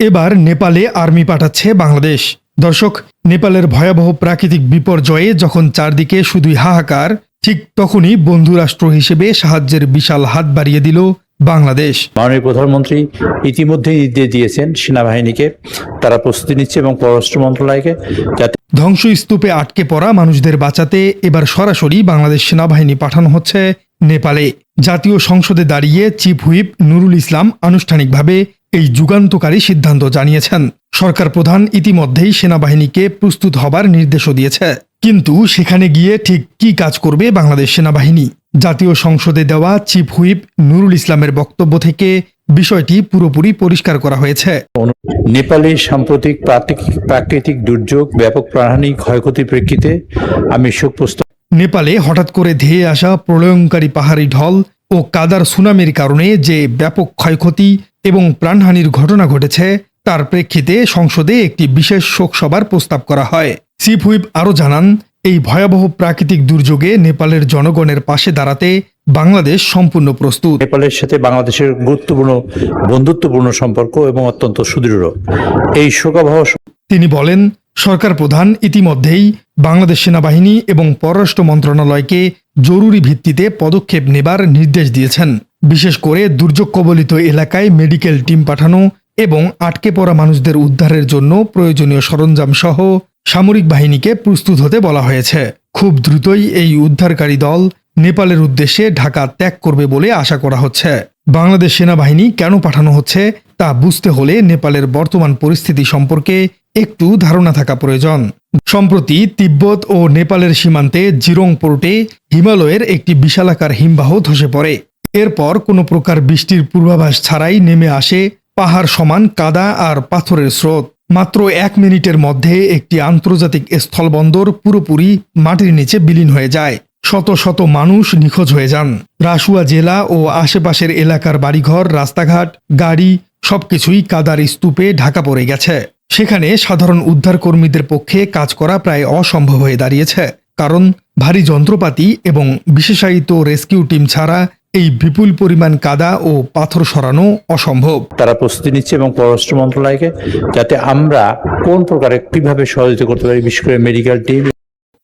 এবার নেপালে আর্মি পাঠাচ্ছে বাংলাদেশ। দর্শক, নেপালের ভয়াবহ প্রাকৃতিক বিপর্যয়ে যখন চারদিকে শুধুই হাহাকার, ঠিক তখনই বন্ধুরাষ্ট্র হিসেবে সাহায্যের বিশাল হাত বাড়িয়ে দিল বাংলাদেশ। মাননীয় প্রধানমন্ত্রী ইতিমধ্যেই নির্দেশ দিয়েছেন সেনাবাহিনীকে, তারা প্রস্তুতি নিচ্ছে এবং পররাষ্ট্র মন্ত্রণালয়কে যাতে ধ্বংসস্তূপে আটকে পড়া মানুষদের বাঁচাতে এবার সরাসরি বাংলাদেশ সেনাবাহিনী পাঠানো হচ্ছে নেপালে। জাতীয় সংসদে দাঁড়িয়ে চিফ হুইপ নুরুল ইসলাম আনুষ্ঠানিকভাবে এই যুগান্তকারী সিদ্ধান্ত জানিয়েছেন। সরকার প্রধান ইতিমধ্যেই সেনাবাহিনীকে প্রস্তুত হবার নির্দেশও দিয়েছে। কিন্তু সেখানে গিয়ে ঠিক কি কাজ করবে বাংলাদেশ সেনাবাহিনী? জাতীয় সংসদে দেওয়া চিফ হুইপ নুরুল ইসলামের বক্তব্য থেকে বিষয়টি পুরোপুরি পরিষ্কার করা হয়েছে। নেপালের সাম্প্রতিক প্রাকৃতিক দুর্যোগ, ব্যাপক প্রাণহানি, ক্ষয়ক্ষতির প্রেক্ষিতে আমি শোক প্রস্তাব। নেপালে হঠাৎ করে ধেয়ে আসা প্রলয়ঙ্কারী পাহাড়ি ঢল ও কাদার সুনামির কারণে যে ব্যাপক ক্ষয়ক্ষতি এবং প্রাণহানির ঘটনা ঘটেছে, তার প্রেক্ষিতে সংসদে একটি বিশেষ শোকসভার প্রস্তাব করা হয়। চিফ হুইপ আরও জানান, এই ভয়াবহ প্রাকৃতিক দুর্যোগে নেপালের জনগণের পাশে দাঁড়াতে বাংলাদেশ সম্পূর্ণ প্রস্তুত। নেপালের সাথে বাংলাদেশের গুরুত্বপূর্ণ বন্ধুত্বপূর্ণ সম্পর্ক এবং অত্যন্ত সুদৃঢ়। এই শোকাবহ তিনি বলেন, সরকার প্রধান ইতিমধ্যেই বাংলাদেশ সেনাবাহিনী এবং পররাষ্ট্র মন্ত্রণালয়কে জরুরি ভিত্তিতে পদক্ষেপ নেবার নির্দেশ দিয়েছেন। বিশেষ করে দুর্যোগ কবলিত এলাকায় মেডিকেল টিম পাঠানো এবং আটকে পড়া মানুষদের উদ্ধারের জন্য প্রয়োজনীয় সরঞ্জাম সহ সামরিক বাহিনীকে প্রস্তুত হতে বলা হয়েছে। খুব দ্রুতই এই উদ্ধারকারী দল নেপালের উদ্দেশ্যে ঢাকা ত্যাগ করবে বলে আশা করা হচ্ছে। বাংলাদেশ সেনাবাহিনী কেন পাঠানো হচ্ছে তা বুঝতে হলে নেপালের বর্তমান পরিস্থিতি সম্পর্কে একটু ধারণা থাকা প্রয়োজন। সম্প্রতি তিব্বত ও নেপালের সীমান্তে জিরং পোর্টে হিমালয়ের একটি বিশালাকার হিমবাহ ধসে পড়ে। এরপর কোনো প্রকার বৃষ্টির পূর্বাভাস ছাড়াই নেমে আসে পাহাড় সমান কাদা আর পাথরের স্রোত। মাত্র 1 মিনিটের মধ্যে একটি আন্তর্জাতিক স্থলবন্দর পুরোপুরি মাটির নিচে বিলীন হয়ে যায়। শত শত মানুষ নিখোঁজ হয়ে যান। রাসুয়া জেলা ও আশেপাশের এলাকার বাড়িঘর, রাস্তাঘাট, গাড়ি সবকিছুই কাদার স্তূপে ঢাকা পড়ে গেছে। সেখানে সাধারণ উদ্ধারকর্মীদের পক্ষে কাজ করা প্রায় অসম্ভব হয়ে দাঁড়িয়েছে, কারণ ভারী যন্ত্রপাতি এবং বিশেষায়িত রেস্কিউ টিম ছাড়া এই বিপুল পরিমাণ কাদা ও পাথর সরানো অসম্ভব। তারা প্রস্তুতি নিচ্ছে এবং পররাষ্ট্র মন্ত্রণালয়কে যাতে আমরা কোন প্রকারে কিভাবে সহযোগিতা করতে পারি, বিশেষ করে মেডিকেল টিম।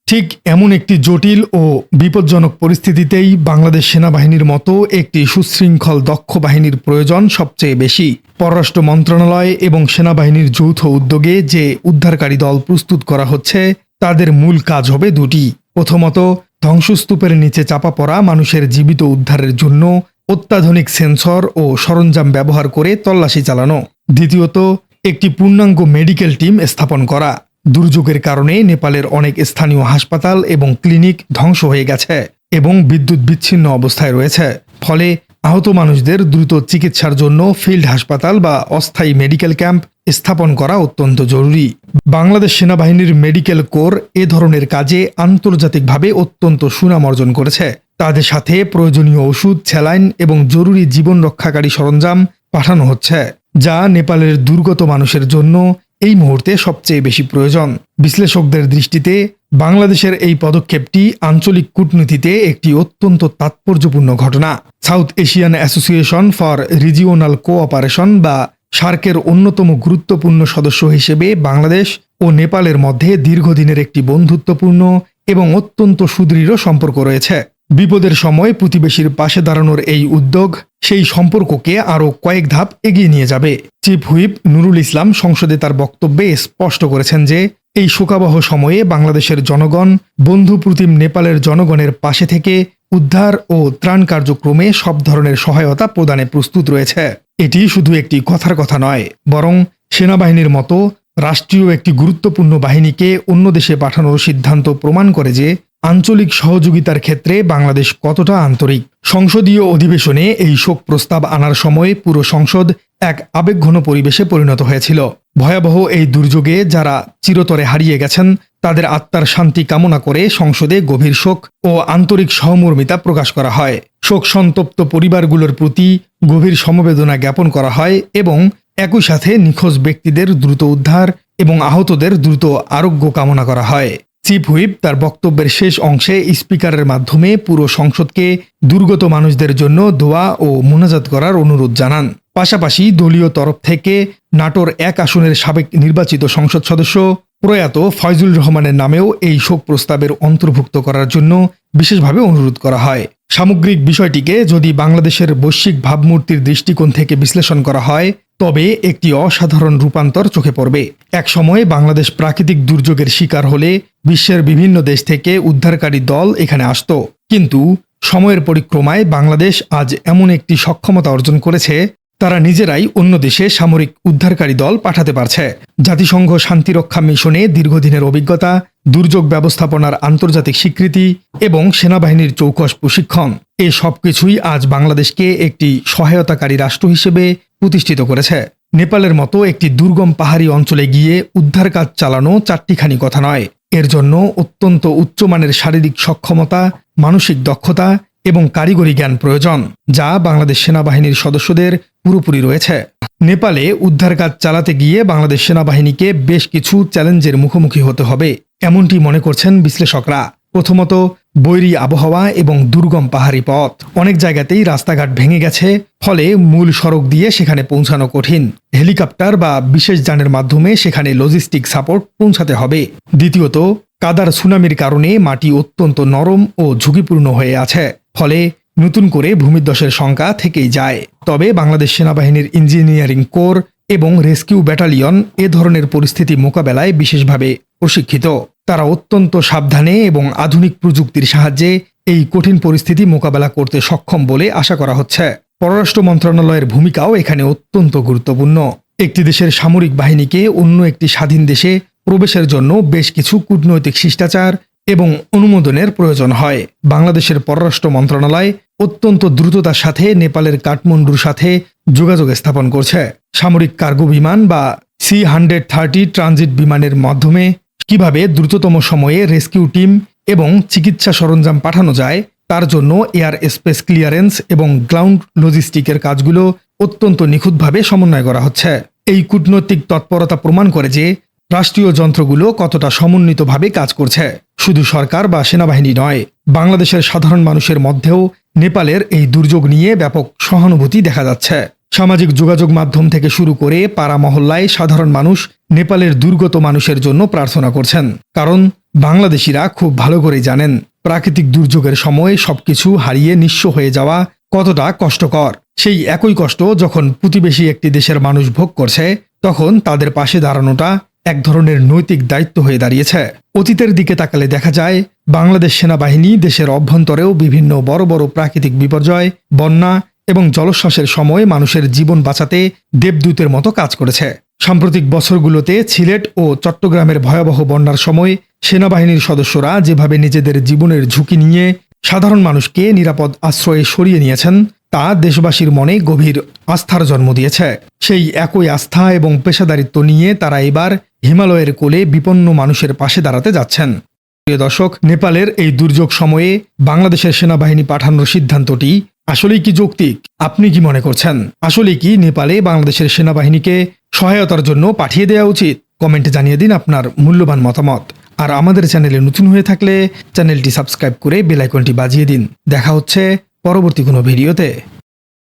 ঠিক এমন একটি জটিল ও বিপজ্জনক পরিস্থিতিতেই বাংলাদেশ সেনাবাহিনীর মতো একটি সুশৃঙ্খল দক্ষ বাহিনীর প্রয়োজন সবচেয়ে বেশি। পররাষ্ট্র মন্ত্রণালয় এবং সেনাবাহিনীর যৌথ উদ্যোগে যে উদ্ধারকারী দল প্রস্তুত করা হচ্ছে, তাদের মূল কাজ হবে দুটি। প্রথমত, ধ্বংসস্তূপের নিচে চাপা পড়া মানুষের জীবিত উদ্ধারের জন্য অত্যাধুনিক সেন্সর ও সরঞ্জাম ব্যবহার করে তল্লাশি চালানো। দ্বিতীয়ত, একটি পূর্ণাঙ্গ মেডিকেল টিম স্থাপন করা। দুর্যোগের কারণে নেপালের অনেক স্থানীয় হাসপাতাল এবং ক্লিনিক ধ্বংস হয়ে গেছে এবং বিদ্যুৎ বিচ্ছিন্ন অবস্থায় রয়েছে। ফলে আহত মানুষদের দ্রুত চিকিৎসার জন্য ফিল্ড হাসপাতাল বা অস্থায়ী মেডিকেল ক্যাম্প স্থাপন করা অত্যন্ত জরুরি। বাংলাদেশ সেনাবাহিনীর মেডিকেল কোর এ ধরনের কাজে আন্তর্জাতিকভাবে অত্যন্ত সুনাম অর্জন করেছে। তাদের সাথে প্রয়োজনীয় ওষুধ, স্যালাইন এবং জরুরি জীবন রক্ষাকারী সরঞ্জাম পাঠানো হচ্ছে, যা নেপালের দুর্গত মানুষের জন্য এই মুহূর্তে সবচেয়ে বেশি প্রয়োজন। বিশ্লেষকদের দৃষ্টিতে বাংলাদেশের এই পদক্ষেপটি আঞ্চলিক কূটনীতিতে একটি অত্যন্ত তাৎপর্যপূর্ণ ঘটনা। South Asian association for regional cooperation বা সার্কের অন্যতম গুরুত্বপূর্ণ সদস্য হিসেবে বাংলাদেশ ও নেপালের মধ্যে দীর্ঘদিনের একটি বন্ধুত্বপূর্ণ এবং অত্যন্ত সুদৃঢ় সম্পর্ক রয়েছে। বিপদের সময় প্রতিবেশীর পাশে দাঁড়ানোর এই উদ্যোগ সেই সম্পর্ককে আরও কয়েক ধাপ এগিয়ে নিয়ে যাবে। চিফ হুইপ নুরুল ইসলাম সংসদে তার বক্তব্যে স্পষ্ট করেছেন যে এই শোকাবহ সময়ে বাংলাদেশের জনগণ বন্ধুপ্রতিম নেপালের জনগণের পাশে থেকে উদ্ধার ও ত্রাণ কার্যক্রমে সব ধরনের সহায়তা প্রদানে প্রস্তুত রয়েছে। এটি শুধু একটি কথার কথা নয়, বরং সেনাবাহিনীর মতো রাষ্ট্রীয় একটি গুরুত্বপূর্ণ বাহিনীকে অন্য দেশে পাঠানোর সিদ্ধান্ত প্রমাণ করে যে আঞ্চলিক সহযোগিতার ক্ষেত্রে বাংলাদেশ কতটা আন্তরিক। সংসদীয় অধিবেশনে এই শোক প্রস্তাব আনার সময় পুরো সংসদ এক আবেগঘন পরিবেশে পরিণত হয়েছিল। ভয়াবহ এই দুর্যোগে যারা চিরতরে হারিয়ে গেছেন, তাদের আত্মার শান্তি কামনা করে সংসদে গভীর শোক ও আন্তরিক সহমর্মিতা প্রকাশ করা হয়। শোক সন্তপ্ত পরিবারগুলোর প্রতি গভীর সমবেদনা জ্ঞাপন করা হয় এবং একই সাথে নিখোঁজ ব্যক্তিদের দ্রুত উদ্ধার এবং আহতদের দ্রুত আরোগ্য কামনা করা হয়। চিফ হুইপ তার বক্তব্যের শেষ অংশে স্পিকারের মাধ্যমে পুরো সংসদকে দুর্গত মানুষদের জন্য দোয়া ও মোনাজাত করার অনুরোধ জানান। পাশাপাশি দলীয় তরফ থেকে নাটোর 1 আসনের সাবেক নির্বাচিত সংসদ সদস্য প্রয়াত ফয়জুল রহমানের নামেও এই শোক প্রস্তাবের অন্তর্ভুক্ত করার জন্য বিশেষভাবে অনুরোধ করা হয়। সামগ্রিক বিষয়টিকে যদি বাংলাদেশের বৈশ্বিক ভাবমূর্তির দৃষ্টিকোণ থেকে বিশ্লেষণ করা হয় তবে একটি অসাধারণ রূপান্তর চোখে পড়বে। এক সময় বাংলাদেশ প্রাকৃতিক দুর্যোগের শিকার হলে বিশ্বের বিভিন্ন দেশ থেকে উদ্ধারকারী দল এখানে আসত, কিন্তু সময়ের পরিক্রমায় বাংলাদেশ আজ এমন একটি সক্ষমতা অর্জন করেছে তারা নিজেরাই অন্য দেশে সামরিক উদ্ধারকারী দল পাঠাতে পারছে। জাতিসংঘ শান্তিরক্ষা মিশনে দীর্ঘদিনের অভিজ্ঞতা, দুর্যোগ ব্যবস্থাপনার আন্তর্জাতিক স্বীকৃতি এবং সেনাবাহিনীর চৌকস প্রশিক্ষণ, এ সবকিছুই আজ বাংলাদেশকে একটি সহায়তাকারী রাষ্ট্র হিসেবে প্রতিষ্ঠিত করেছে। নেপালের মতো একটি দুর্গম পাহাড়ি অঞ্চলে গিয়ে উদ্ধার কাজ চালানো চারটিখানি কথা নয়। এর জন্য অত্যন্ত উচ্চমানের শারীরিক সক্ষমতা, মানসিক দক্ষতা এবং কারিগরি জ্ঞান প্রয়োজন, যা বাংলাদেশ সেনাবাহিনীর সদস্যদের পুরোপুরি রয়েছে। নেপালে উদ্ধার কাজ চালাতে গিয়ে বাংলাদেশ সেনাবাহিনীকে বেশ কিছু চ্যালেঞ্জের মুখোমুখি হতে হবে এমনটি মনে করছেন বিশ্লেষকরা। প্রথমত, বৈরী আবহাওয়া এবং দুর্গম পাহাড়ি পথ। অনেক জায়গাতেই রাস্তাঘাট ভেঙে গেছে, ফলে মূল সড়ক দিয়ে সেখানে পৌঁছানো কঠিন। হেলিকপ্টার বা বিশেষ যানের মাধ্যমে সেখানে লজিস্টিক সাপোর্ট পৌঁছাতে হবে। দ্বিতীয়ত, কাদার সুনামির কারণে মাটি অত্যন্ত নরম ও ঝুঁকিপূর্ণ হয়ে আছে, ফলে নতুন করে ভূমিধসের শঙ্কা থেকেই যায়। তবে বাংলাদেশ সেনাবাহিনীর ইঞ্জিনিয়ারিং কোর এবং রেস্কিউ ব্যাটালিয়ন এ ধরনের পরিস্থিতি মোকাবেলায় বিশেষভাবে প্রশিক্ষিত। তারা অত্যন্ত সাবধানে এবং আধুনিক প্রযুক্তির সাহায্যে এই কঠিন পরিস্থিতি মোকাবেলা করতে সক্ষম বলে আশা করা হচ্ছে। পররাষ্ট্র মন্ত্রণালয়ের ভূমিকাও এখানে অত্যন্ত গুরুত্বপূর্ণ। একটি দেশের সামরিক বাহিনীকে অন্য একটি স্বাধীন দেশে প্রবেশের জন্য বেশ কিছু কূটনৈতিক শিষ্টাচার এবং অনুমোদনের প্রয়োজন হয়। বাংলাদেশের পররাষ্ট্র মন্ত্রণালয় অত্যন্ত দ্রুততার সাথে নেপালের কাঠমান্ডুর সাথে যোগাযোগ স্থাপন করছে। সামরিক কার্গো বিমান বা C-130 ট্রানজিট বিমানের মাধ্যমে কিভাবে দ্রুততম সময়ে রেস্কিউ টিম এবং চিকিৎসা সরঞ্জাম পাঠানো যায় তার জন্য এয়ার স্পেস ক্লিয়ারেন্স এবং গ্রাউন্ড লজিস্টিকের কাজগুলো অত্যন্ত নিখুঁতভাবে সমন্বয় করা হচ্ছে। এই কূটনৈতিক তৎপরতা প্রমাণ করে যে রাষ্ট্রীয় যন্ত্রগুলো কতটা সমন্বিতভাবে কাজ করছে। শুধু সরকার বা সেনাবাহিনী নয়, বাংলাদেশের সাধারণ মানুষের মধ্যেও নেপালের এই দুর্যোগ নিয়ে ব্যাপক সহানুভূতি দেখা যাচ্ছে। সামাজিক যোগাযোগ মাধ্যম থেকে শুরু করে পাড়া মহল্লায় সাধারণ মানুষ নেপালের দুর্গত মানুষের জন্য প্রার্থনা করছেন, কারণ বাংলাদেশিরা খুব ভালো করে জানেন প্রাকৃতিক দুর্যোগের সময় সবকিছু হারিয়ে নিঃস্ব হয়ে যাওয়া কতটা কষ্টকর। সেই একই কষ্ট যখন প্রতিবেশী একটি দেশের মানুষ ভোগ করছে, তখন তাদের পাশে দাঁড়ানোটা এক ধরনের নৈতিক দায়িত্ব হয়ে দাঁড়িয়েছে। অতীতের দিকে তাকালে দেখা যায় বাংলাদেশ সেনাবাহিনী দেশের অভ্যন্তরেও বিভিন্ন বড় বড় প্রাকৃতিক বিপর্যয়, বন্যা এবং জলোচ্ছ্বাসের সময় মানুষের জীবন বাঁচাতে দেবদূতের মতো কাজ করেছে। সাম্প্রতিক বছরগুলোতে সিলেট ও চট্টগ্রামের ভয়াবহ বন্যার সময় সেনাবাহিনীর সদস্যরা যেভাবে নিজেদের জীবনের ঝুঁকি নিয়ে সাধারণ মানুষকে নিরাপদ আশ্রয়ে সরিয়ে নিয়েছেন, তা দেশবাসীর মনে গভীর আস্থার জন্ম দিয়েছে। সেই একই আস্থা এবং পেশাদারিত্ব নিয়ে তারা এবার হিমালয়ের কোলে বিপন্ন মানুষের পাশে দাঁড়াতে যাচ্ছেন। প্রিয় দর্শক, নেপালের এই দুর্যোগ সময়ে বাংলাদেশের সেনাবাহিনী পাঠানোর সিদ্ধান্তটি আসলেই কি যৌক্তিক? আপনি কি মনে করছেন? আসলেই কি নেপালে বাংলাদেশের সেনাবাহিনীকে সহায়তার জন্য পাঠিয়ে দেওয়া উচিত? কমেন্টে জানিয়ে দিন আপনার মূল্যবান মতামত। আর আমাদের চ্যানেলে নতুন হয়ে থাকলে চ্যানেলটি সাবস্ক্রাইব করে বেল আইকনটি বাজিয়ে দিন। দেখা হচ্ছে পরবর্তী কোনো ভিডিওতে।